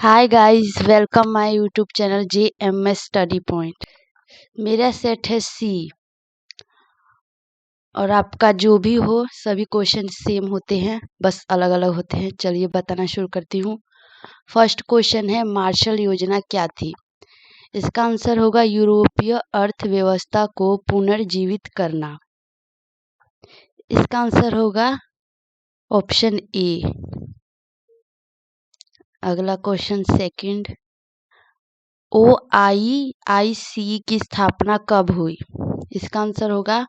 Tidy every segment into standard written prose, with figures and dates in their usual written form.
Hi guys, welcome my YouTube channel JMS study point. मेरा set है सी और आपका जो भी हो, सभी क्वेश्चन सेम होते हैं, बस अलग अलग होते हैं। चलिए बताना शुरू करती हूँ। फर्स्ट क्वेश्चन है, मार्शल योजना क्या थी? इसका आंसर होगा यूरोपीय अर्थव्यवस्था को पुनर्जीवित करना। इसका आंसर होगा ऑप्शन ए। अगला क्वेश्चन सेकंड, OIIC की स्थापना कब हुई? इसका आंसर होगा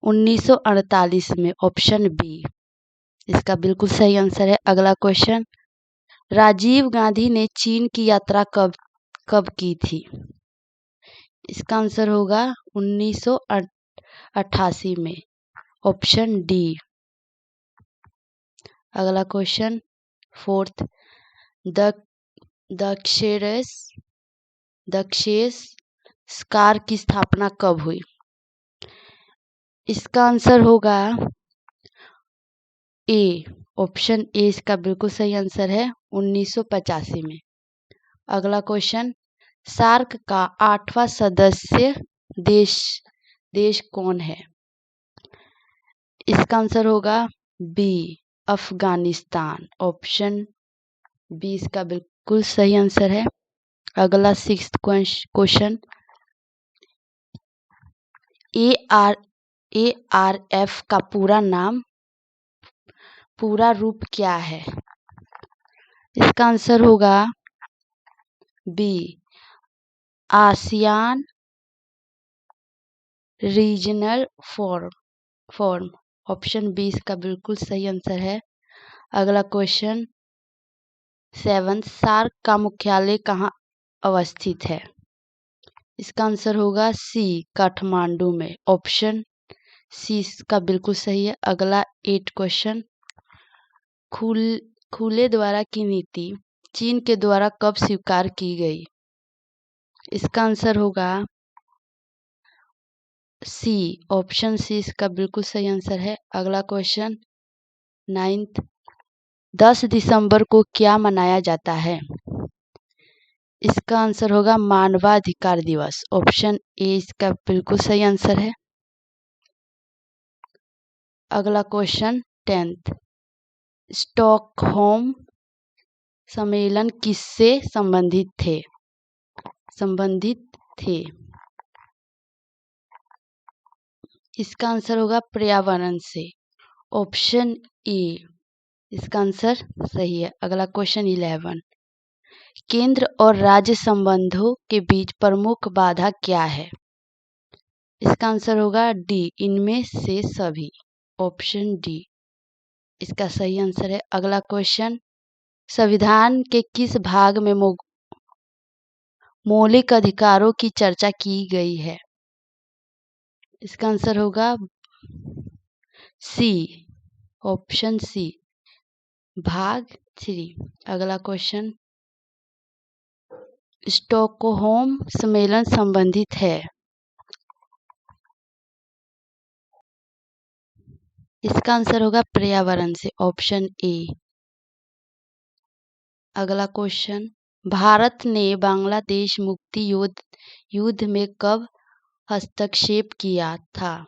1948 में, ऑप्शन बी। इसका बिल्कुल सही आंसर है। अगला क्वेश्चन, राजीव गांधी ने चीन की यात्रा कब कब की थी? इसका आंसर होगा 1988 में, ऑप्शन डी। अगला क्वेश्चन फोर्थ, दक्षेसकार की स्थापना कब हुई? इसका आंसर होगा ए, ऑप्शन ए। इसका बिल्कुल सही आंसर है 1985 में। अगला क्वेश्चन, सार्क का 8वां सदस्य देश देश कौन है? इसका आंसर होगा बी, अफगानिस्तान, ऑप्शन बी। इसका बिल्कुल सही आंसर है। अगला सिक्स्थ क्वेश्चन, ARF का पूरा रूप क्या है? इसका आंसर होगा B, ASEAN regional forum, option B. इसका बिल्कुल सही आंसर है। अगला क्वेश्चन सेवन, सार्क का मुख्यालय कहाँ अवस्थित है? इसका आंसर होगा सी, काठमांडू में, ऑप्शन सी। इसका बिल्कुल सही है। अगला 8 क्वेश्चन, खुले द्वारा की नीति चीन के द्वारा कब स्वीकार की गई? इसका आंसर होगा सी, ऑप्शन सी। इसका बिल्कुल सही आंसर है। अगला क्वेश्चन 9, 10 दिसंबर को क्या मनाया जाता है? इसका आंसर होगा मानवाधिकार दिवस, ऑप्शन ए। इसका बिल्कुल सही आंसर है। अगला क्वेश्चन 10, स्टॉकहोम सम्मेलन किससे संबंधित थे? इसका आंसर होगा पर्यावरण से, ऑप्शन ए। इसका आंसर सही है। अगला क्वेश्चन 11, केंद्र और राज्य संबंधों के बीच प्रमुख बाधा क्या है? इसका आंसर होगा डी, इनमें से सभी, ऑप्शन डी। इसका सही आंसर है। अगला क्वेश्चन, संविधान के किस भाग में मौलिक अधिकारों की चर्चा की गई है? इसका आंसर होगा सी, ऑप्शन सी, भाग 3। अगला क्वेश्चन, स्टॉकहोम सम्मेलन संबंधित है? इसका आंसर होगा पर्यावरण से, ऑप्शन ए। अगला क्वेश्चन, भारत ने बांग्लादेश मुक्ति युद्ध में कब हस्तक्षेप किया था?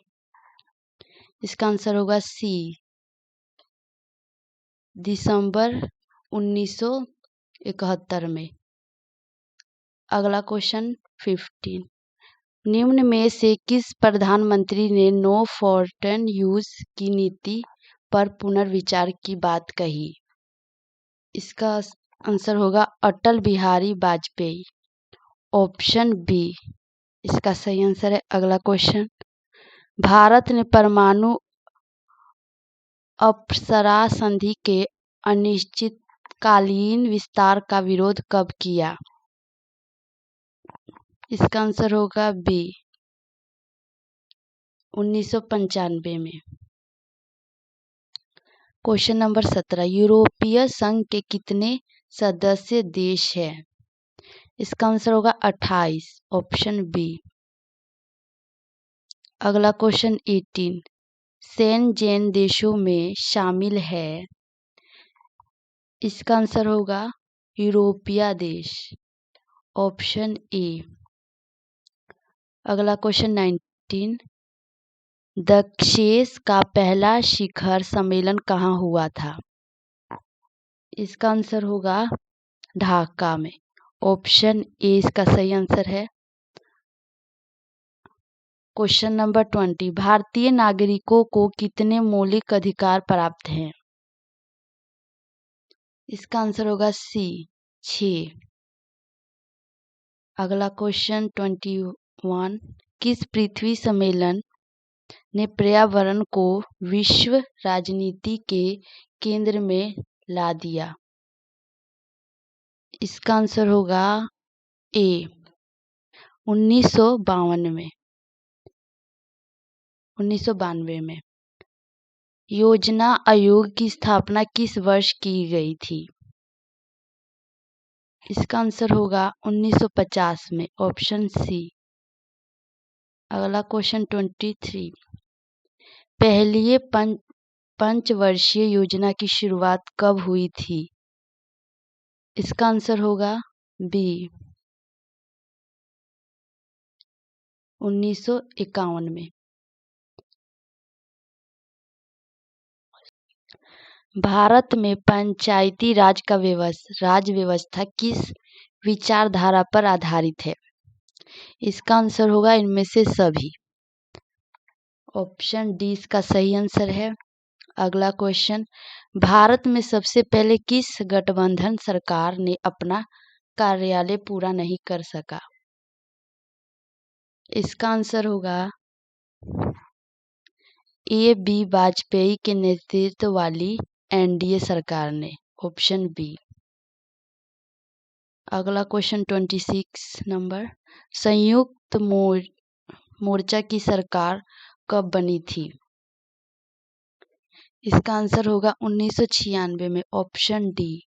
इसका आंसर होगा सी, दिसंबर 1971 में। अगला क्वेश्चन 15, निम्न में से किस प्रधानमंत्री ने नो फॉरेन यूज की नीति पर पुनर्विचार की बात कही? इसका आंसर होगा अटल बिहारी वाजपेयी, ऑप्शन बी। इसका सही आंसर है। अगला क्वेश्चन, भारत ने परमाणु अपसरा संधि के अनिश्चितकालीन विस्तार का विरोध कब किया? इसका आंसर होगा बी, 1995 में। क्वेश्चन नंबर 17, यूरोपीय संघ के कितने सदस्य देश हैं? इसका आंसर होगा 28, ऑप्शन बी। अगला क्वेश्चन 18, शेंजेन देशों में शामिल है? इसका आंसर होगा यूरोपीय देश। Option A. अगला क्वेश्चन 19। दक्षेस का पहला शिखर सम्मेलन कहाँ हुआ था? इसका आंसर होगा ढाका में। ऑप्शन ए इसका सही आंसर है। Question number 20। भारतीय नागरिकों को कितने मौलिक अधिकार प्राप्त हैं? इसका आंसर होगा सी 6। अगला क्वेश्चन 21। किस पृथ्वी सम्मेलन ने पर्यावरण को विश्व राजनीति के केंद्र में ला दिया? इसका आंसर होगा ए 1952 में। 1992 में। योजना आयोग की स्थापना किस वर्ष की गई थी? इसका आंसर होगा 1950 में। Option C. अगला क्वेश्चन 23। पहली पंचवर्षीय योजना की शुरुआत कब हुई थी? इसका आंसर होगा बी 1951 में। भारत में पंचायती राज का राज व्यवस्था किस विचारधारा पर आधारित है? इसका आंसर होगा इनमें से सभी। ऑप्शन डी इसका सही आंसर है। अगला क्वेश्चन। भारत में सबसे पहले किस गठबंधन सरकार ने अपना कार्यालय पूरा नहीं कर सका? इसका आंसर होगा ए बी वाजपेयी के नेतृत्व वाली एनडीए सरकार ने। Option B. अगला क्वेश्चन 26 नंबर। संयुक्त मोर्चा की सरकार कब बनी थी? इसका आंसर होगा 1996 में। Option D.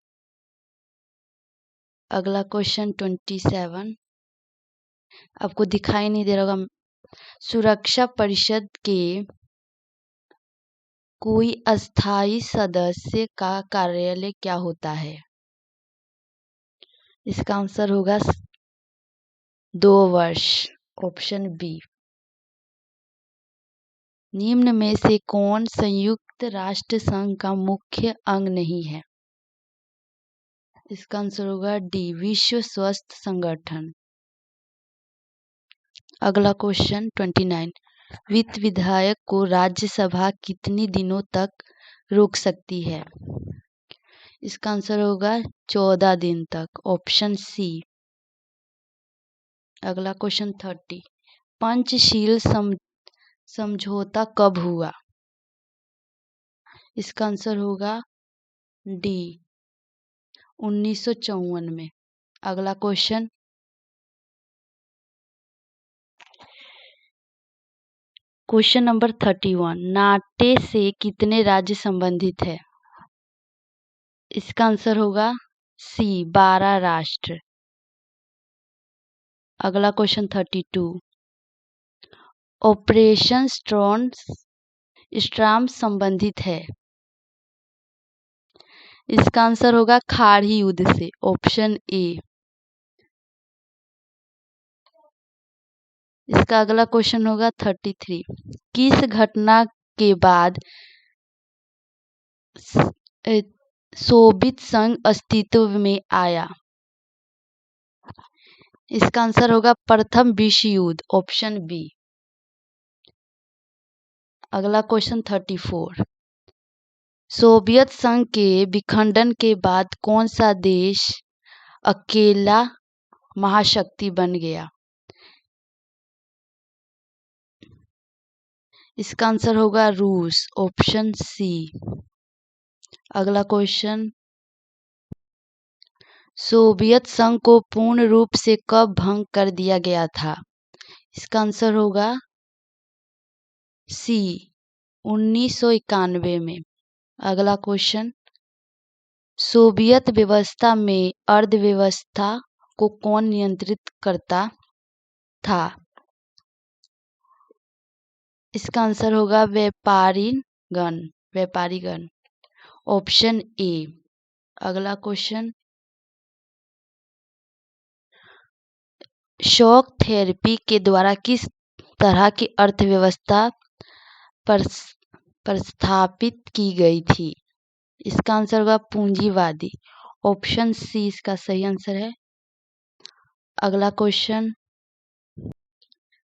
अगला क्वेश्चन 27। आपको दिखाई नहीं दे रहा होगा। सुरक्षा परिषद के कोई अस्थायी सदस्य का कार्यालय क्या होता है? इसका आंसर होगा 2 वर्ष। Option B. निम्न में से कौन संयुक्त राष्ट्र संघ का मुख्य अंग नहीं है? इसका आंसर होगा डी विश्व स्वास्थ्य संगठन। अगला क्वेश्चन 29। वित्त विधेयक को राज्यसभा कितनी दिनों तक रोक सकती है? इसका आंसर होगा 14 दिन तक। Option C. अगला क्वेश्चन 30। पंचशील समझौता कब हुआ? इसका आंसर होगा डी 1954 में। अगला क्वेश्चन नंबर 31। नाटे से कितने राज्य संबंधित है? इसका आंसर होगा सी 12 राष्ट्र। अगला क्वेश्चन 32। ऑपरेशन स्टॉर्म संबंधित है? इसका आंसर होगा खाड़ी युद्ध से। Option A. इसका अगला क्वेश्चन होगा 33। किस घटना के बाद सोवियत संघ अस्तित्व में आया? इसका आंसर होगा प्रथम विश्व युद्ध। Option B. अगला क्वेश्चन 34। सोवियत संघ के विखंडन के बाद कौन सा देश अकेला महाशक्ति बन गया? इसका आंसर होगा रूस। Option C. अगला क्वेश्चन। सोवियत संघ को पूर्ण रूप से कब भंग कर दिया गया था? इसका आंसर होगा सी 1991 में। अगला क्वेश्चन। सोवियत व्यवस्था में अर्थव्यवस्था को कौन नियंत्रित करता था? इसका आंसर होगा व्यापारीगण। Option A. अगला क्वेश्चन शॉक थेरेपी के द्वारा किस तरह की अर्थव्यवस्था प्रस्थापित की गई थी? इसका आंसर होगा पूंजीवादी। ऑप्शन सी इसका सही आंसर है। अगला क्वेश्चन,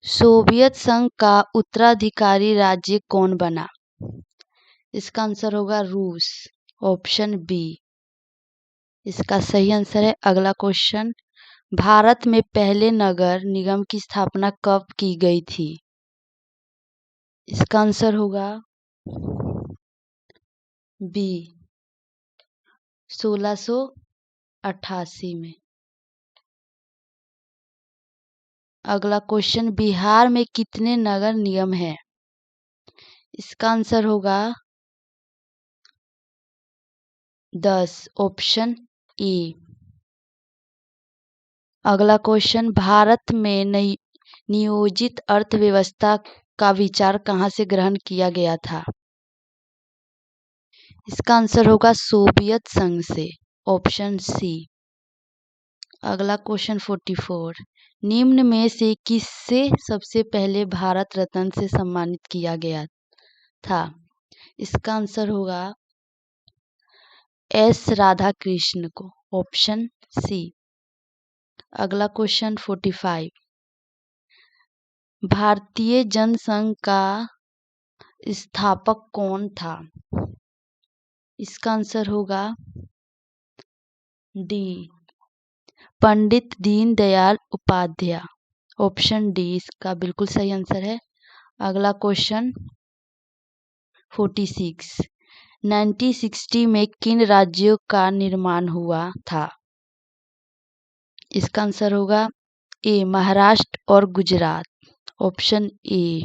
सोवियत संघ का उत्तराधिकारी राज्य कौन बना? इसका आंसर होगा रूस। ऑप्शन बी इसका सही आंसर है। अगला क्वेश्चन, भारत में पहले नगर निगम की स्थापना कब की गई थी? इसका आंसर होगा बी 1688 में। अगला क्वेश्चन, बिहार में कितने नगर निगम हैं? इसका आंसर होगा 10। Option A. अगला क्वेश्चन, भारत में नियोजित अर्थव्यवस्था का विचार कहाँ से ग्रहण किया गया था? इसका आंसर होगा सोवियत संघ से। Option C. अगला क्वेश्चन 44, निम्न में से किससे सबसे पहले भारत रत्न से सम्मानित किया गया था? इसका आंसर होगा एस राधाकृष्ण को। Option C. अगला क्वेश्चन 45, भारतीय जनसंघ का स्थापक कौन था? इसका आंसर होगा D Pandit Deendayal Upadhyay. Option D इसका बिल्कुल सही आंसर है। अगला क्वेश्चन 46, 1960 में किन राज्यों का निर्माण हुआ था? इसका आंसर होगा ए महाराष्ट्र और गुजरात। Option A.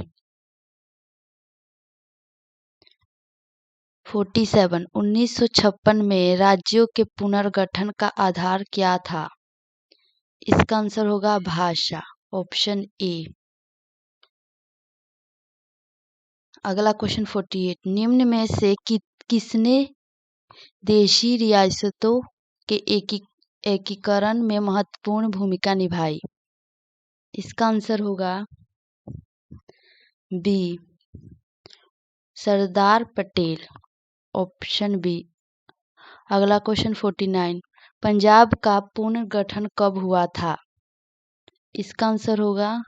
47, 1956 में राज्यों के पुनर्गठन का आधार क्या था? इसका आंसर होगा भाषा। Option A. अगला क्वेश्चन 48, निम्न में से किसने देशी रियासतों के एकीकरण में महत्वपूर्ण भूमिका निभाई? इसका आंसर होगा B Sardar Patel. Option B. अगला क्वेश्चन 49, पंजाब का पुनर्गठन कब हुआ था? इसका आंसर होगा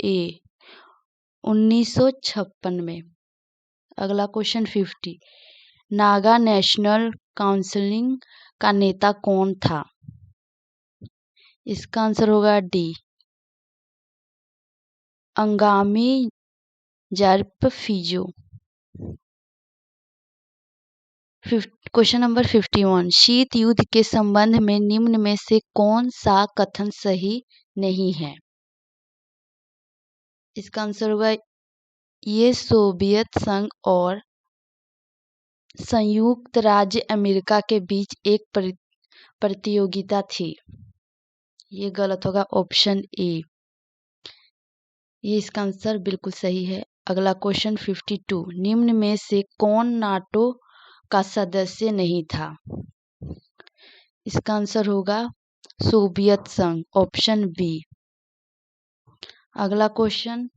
ए 1956 में। अगला क्वेश्चन 50, नागा नेशनल काउंसिल का नेता कौन था? इसका आंसर होगा डी अंगामी जर्प फिजो। क्वेश्चन नंबर 51, शीत युद्ध के संबंध में निम्न में से कौन सा कथन सही नहीं है? इसका आंसर होगा ये सोवियत संघ और संयुक्त राज्य अमेरिका के बीच एक प्रतियोगिता थी। ये गलत होगा। ऑप्शन ए ये इसका आंसर बिल्कुल सही है। अगला क्वेश्चन 52, निम्न में से कौन नाटो का सदस्य नहीं था? इसका आंसर होगा सोवियत संघ। Option B. अगला क्वेश्चन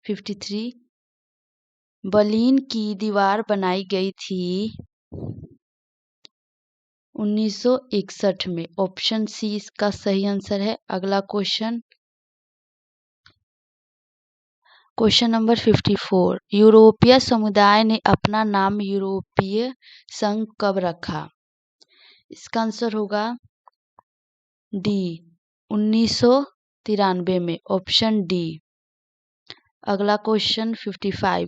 53, बर्लिन की दीवार बनाई गई थी 1961 में। ऑप्शन सी इसका सही आंसर है। अगला क्वेश्चन नंबर 54, यूरोपीय समुदाय ने अपना नाम यूरोपीय संघ कब रखा? इसका आंसर होगा डी 1993 में। Option D. अगला क्वेश्चन 55,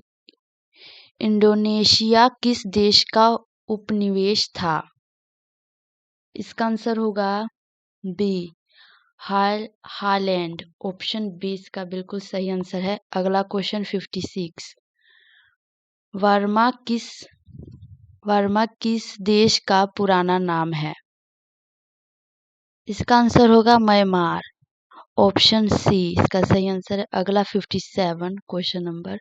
इंडोनेशिया किस देश का उपनिवेश था? इसका आंसर होगा बी हालैंड। ऑप्शन बी इसका बिल्कुल सही आंसर है। अगला क्वेश्चन 56, वर्मा किस देश का पुराना नाम है? इसका आंसर होगा म्यांमार। ऑप्शन सी इसका सही आंसर है। अगला 57 क्वेश्चन नंबर,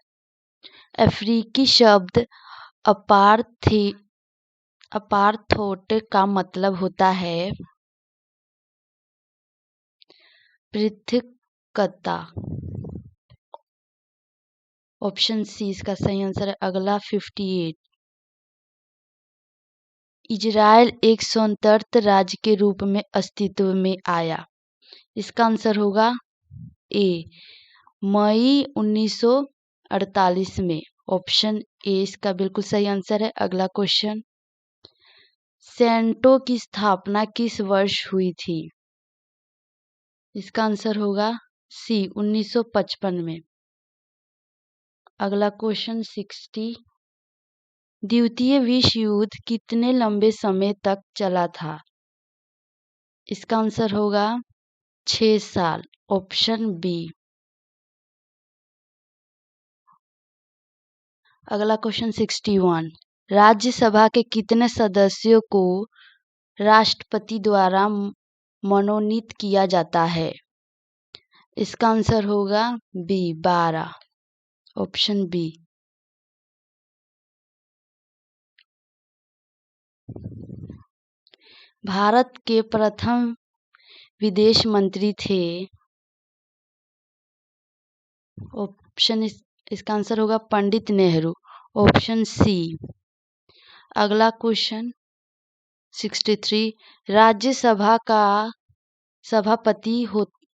अफ्रीकी शब्द अपार्थोट का मतलब होता है? पृथकता। ऑप्शन सी इसका सही आंसर है। अगला 58, इजराइल एक स्वतंत्र राज्य के रूप में अस्तित्व में आया। इसका आंसर होगा ए, मई 1948 में। ऑप्शन ए इसका बिल्कुल सही आंसर है। अगला क्वेश्चन, सेंटो की स्थापना किस वर्ष हुई थी? इसका आंसर होगा सी, 1955 में। अगला क्वेश्चन 60, द्वितीय विश्व युद्ध कितने लंबे समय तक चला था? इसका आंसर होगा 6 साल। Option B. अगला क्वेश्चन 61, राज्यसभा के कितने सदस्यों को राष्ट्रपति द्वारा मनोनीत किया जाता है? इसका आंसर होगा बी, 12। Option B. भारत के प्रथम विदेश मंत्री थे। ऑप्शन इसका आंसर होगा पंडित नेहरू। Option C. अगला क्वेश्चन 63, राज्यसभा का सभापति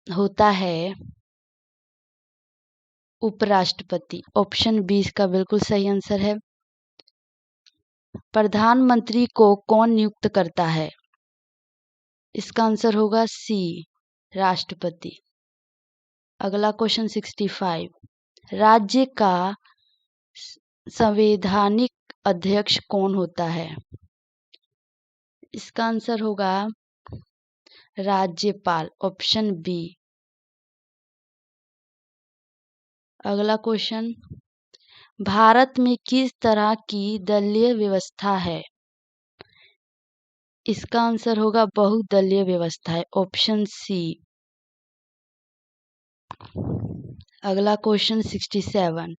होता है उपराष्ट्रपति। ऑप्शन बी इसका बिल्कुल सही आंसर है। प्रधानमंत्री को कौन नियुक्त करता है? इसका आंसर होगा सी, राष्ट्रपति। अगला क्वेश्चन 65, राज्य का संवैधानिक अध्यक्ष कौन होता है? इसका आंसर होगा राज्यपाल। Option B. अगला क्वेश्चन, भारत में किस तरह की दलीय व्यवस्था है? इसका आंसर होगा बहुदलीय व्यवस्था है। Option C. अगला क्वेश्चन 67,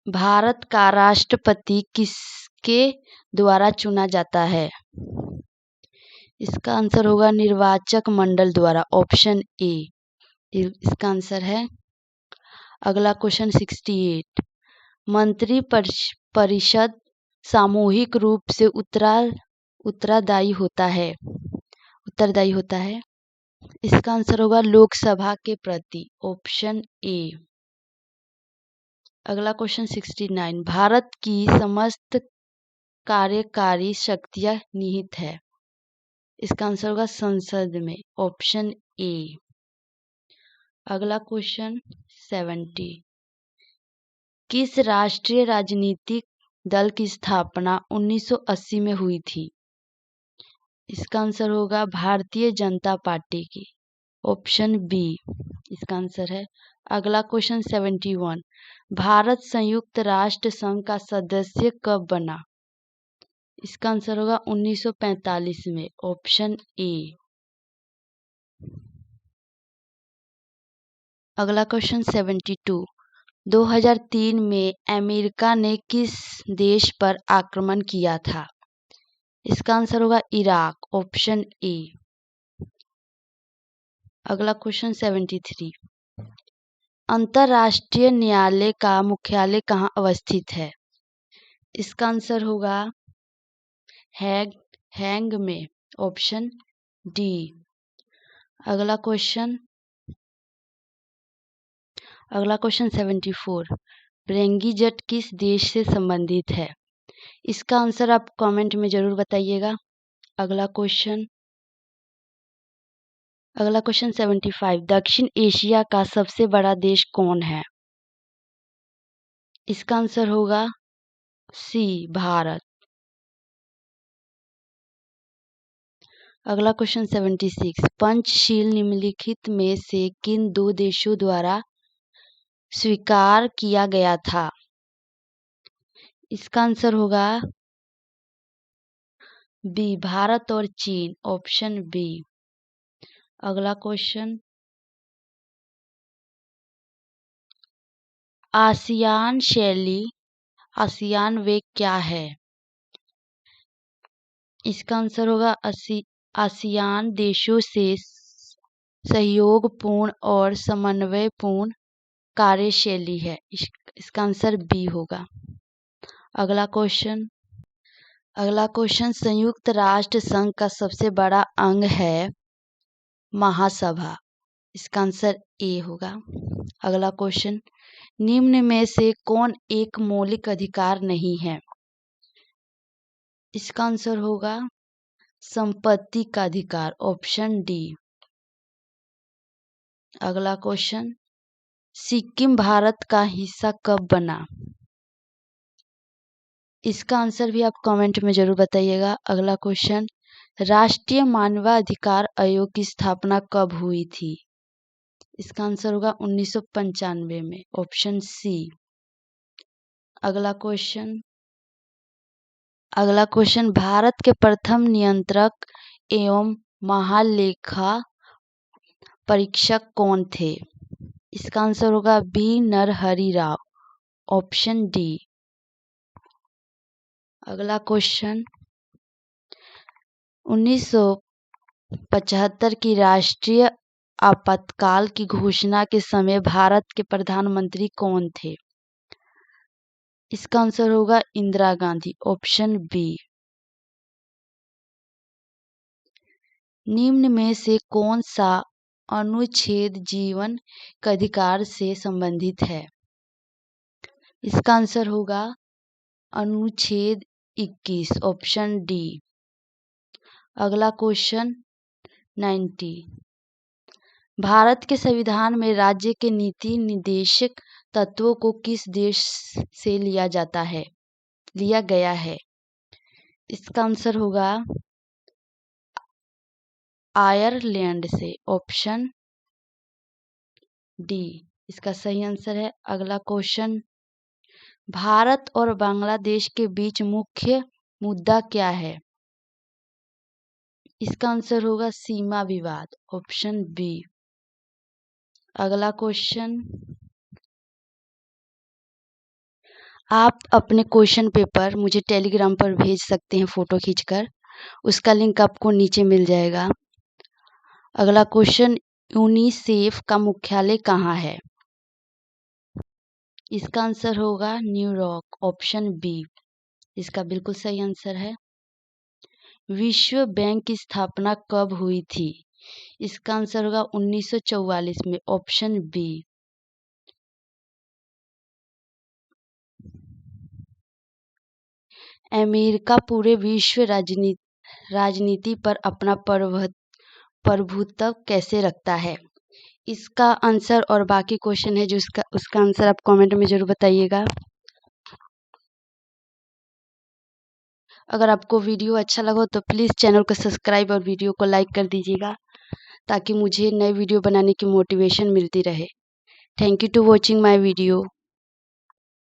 भारत का राष्ट्रपति किसके द्वारा चुना जाता है? इसका आंसर होगा निर्वाचक मंडल द्वारा। ऑप्शन ए इसका आंसर है। अगला क्वेश्चन 68, मंत्री परिषद सामूहिक रूप से उत्तरदायी होता है। इसका आंसर होगा लोकसभा के प्रति। Option A. अगला क्वेश्चन 69, भारत की समस्त कार्यकारी शक्तियां निहित है। इसका आंसर होगा संसद में। Option A. अगला क्वेश्चन 70, किस राष्ट्रीय राजनीतिक दल की स्थापना 1980 में हुई थी? इसका आंसर होगा भारतीय जनता पार्टी की। ऑप्शन बी इसका आंसर है। अगला क्वेश्चन 71, भारत संयुक्त राष्ट्र संघ का सदस्य कब बना? इसका आंसर होगा 1945 में। Option A. अगला क्वेश्चन 72, 2003 में अमेरिका ने किस देश पर आक्रमण किया था? इसका आंसर होगा इराक। Option A. अगला क्वेश्चन 73, अंतर्राष्ट्रीय न्यायालय का मुख्यालय कहाँ अवस्थित है? इसका आंसर होगा हैग में। Option D. अगला क्वेश्चन 74, ब्रेंगीजट किस देश से संबंधित है? इसका आंसर आप कमेंट में जरूर बताइएगा। अगला क्वेश्चन 75, दक्षिण एशिया का सबसे बड़ा देश कौन है? इसका आंसर होगा सी, भारत। अगला क्वेश्चन 76, पंचशील निम्नलिखित में से किन दो देशों द्वारा स्वीकार किया गया था? इसका आंसर होगा बी, भारत और चीन। Option B. अगला क्वेश्चन, आसियान शैली आसियान वे क्या है? इसका आंसर होगा आसियान देशों से सहयोगपूर्ण और समन्वयपूर्ण कार्यशैली है। इसका आंसर बी होगा। अगला क्वेश्चन संयुक्त राष्ट्र संघ का सबसे बड़ा अंग है महासभा। इसका आंसर ए होगा। अगला क्वेश्चन, निम्न में से कौन एक मौलिक अधिकार नहीं है? इसका आंसर होगा संपत्ति का अधिकार, ऑप्शन डी। अगला क्वेश्चन, सिक्किम भारत का हिस्सा कब बना? इसका आंसर भी आप कमेंट में जरूर बताइएगा। अगला क्वेश्चन, राष्ट्रीय मानवाधिकार आयोग की स्थापना कब हुई थी? इसका आंसर होगा 1995 में, ऑप्शन सी। अगला क्वेश्चन, भारत के प्रथम नियंत्रक एवं महालेखा परीक्षक कौन थे? इसका आंसर होगा B Narhari Rao, option D. अगला क्वेश्चन, 1975 की राष्ट्रीय आपातकाल की घोषणा के समय भारत के प्रधानमंत्री कौन थे? इसका आंसर होगा इंदिरा गांधी, ऑप्शन बी। निम्न में से कौन सा अनुच्छेद जीवन के अधिकार से संबंधित है? इसका आंसर होगा अनुच्छेद 21, ऑप्शन डी। अगला क्वेश्चन 90, भारत के संविधान में राज्य के नीति निर्देशक तत्वों को किस देश से लिया गया है? इसका आंसर होगा आयरलैंड से, ऑप्शन डी इसका सही आंसर है। अगला क्वेश्चन, भारत और बांग्लादेश के बीच मुख्य मुद्दा क्या है? इसका आंसर होगा सीमा विवाद, ऑप्शन बी। अगला क्वेश्चन, आप अपने क्वेश्चन पेपर मुझे टेलीग्राम पर भेज सकते हैं फोटो खींचकर, उसका लिंक आपको नीचे मिल जाएगा। अगला क्वेश्चन, यूनिसेफ का मुख्यालय कहाँ है? इसका आंसर होगा न्यूयॉर्क, ऑप्शन बी इसका बिल्कुल सही आंसर है। विश्व बैंक की स्थापना कब हुई थी? इसका आंसर होगा 1944 में, ऑप्शन बी। अमेरिका पूरे विश्व राजनीति पर अपना प्रभुत्व कैसे रखता है? इसका आंसर और बाकी क्वेश्चन है जो उसका आंसर आप कमेंट में जरूर बताइएगा। अगर आपको वीडियो अच्छा लगा तो प्लीज़ चैनल को सब्सक्राइब और वीडियो को लाइक कर दीजिएगा ताकि मुझे नए वीडियो बनाने की मोटिवेशन मिलती रहे। Thank you to watching my video.